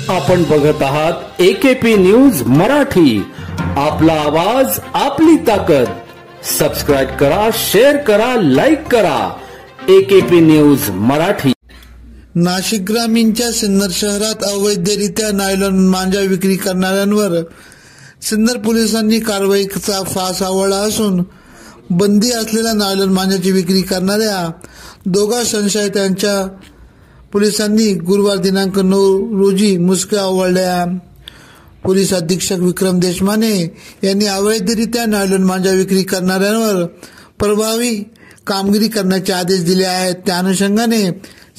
आपण बघत आहात AKP न्यूज मराठी. आपला आवाज आपली ताकद. सबस्क्राइब करा, शेअर करा, लाईक करा. AKP news Marathi. नाशिक ग्रामीणच्या सिन्नर शहरात अवैधरित्या नायलॉन मांजा विक्री करणाऱ्यांवर सिन्नर पोलिसांनी कारवाईचा फास आवळला असून बंदी असलेल्या नायलॉन मांजाची विक्री करणाऱ्या दोघा संशयितांच्या पोलिसांनी गुरुवार दिनांक 9 रोजी मुसक्या आवळल्या. पोलीस अधीक्षक विक्रम देशमाने यांनी अवैधरित्या नायलॉन मांजा विक्री करणाऱ्यांवर प्रभावी कामगिरी करण्याचे आदेश दिले आहेत. त्या अनुषंगाने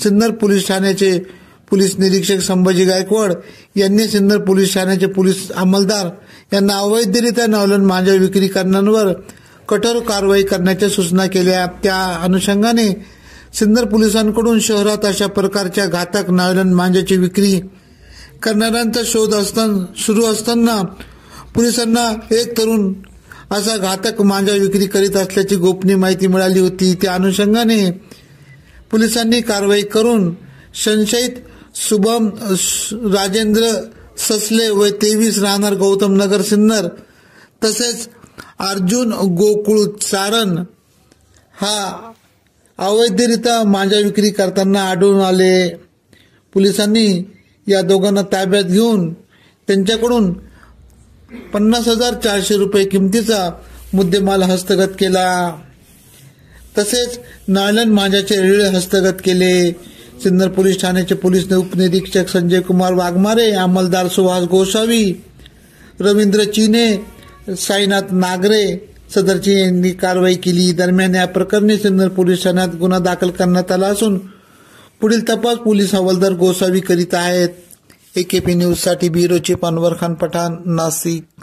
सिन्नर पोलीस ठाण्याचे पोलीस निरीक्षक संभाजी गायकवाड यांनी सिन्नर पोलीस ठाण्याचे पोलीस अंमलदार यांना अवैधरित्या नायलॉन मांजा विक्री करणाऱ्यांवर कठोर कारवाई करण्याच्या सूचना केल्या. त्या अनुषंगाने सिन्नर पोलिसांकडून शहरात अशा प्रकारच्या घातक नायलॉन मांजाची विक्री करणाऱ्यांचा शोध सुरू असताना पोलिसांना एक तरुण असा घातक मांजा विक्री करीत असल्याची गोपनीय माहिती मिळाली होती. त्या अनुषंगाने पोलिसांनी कारवाई करून संशयित शुभम राजेंद्र ससले वय 23 राहणार गौतम नगर सिन्नर तसेच अर्जुन गोकुळ चारण हा अवैधरित्या मांजा विक्री करताना आढळून आले. पोलिसांनी या दोघांना ताब्यात घेऊन त्यांच्याकडून 50,400 रुपये किमतीचा मुद्देमाल हस्तगत केला. तसेच नायलॉन मांजाचे रेळे हस्तगत केले. सिन्नर पोलीस ठाण्याचे पोलीस उपनिरीक्षक संजय कुमार वाघमारे, अंमलदार सुहास गोसावी, रवींद्र चिने, साईनाथ नागरे सदरची यांनी कारवाई केली. दरम्यान या प्रकरणी सिन्नर पोलीस ठाण्यात गुन्हा दाखल करण्यात आला असून पुढील तपास पोलीस हवालदार गोसावी करीत आहेत. AKP न्यूज साठी ब्युरो चीफ अनवर खान पठाण, नाशिक.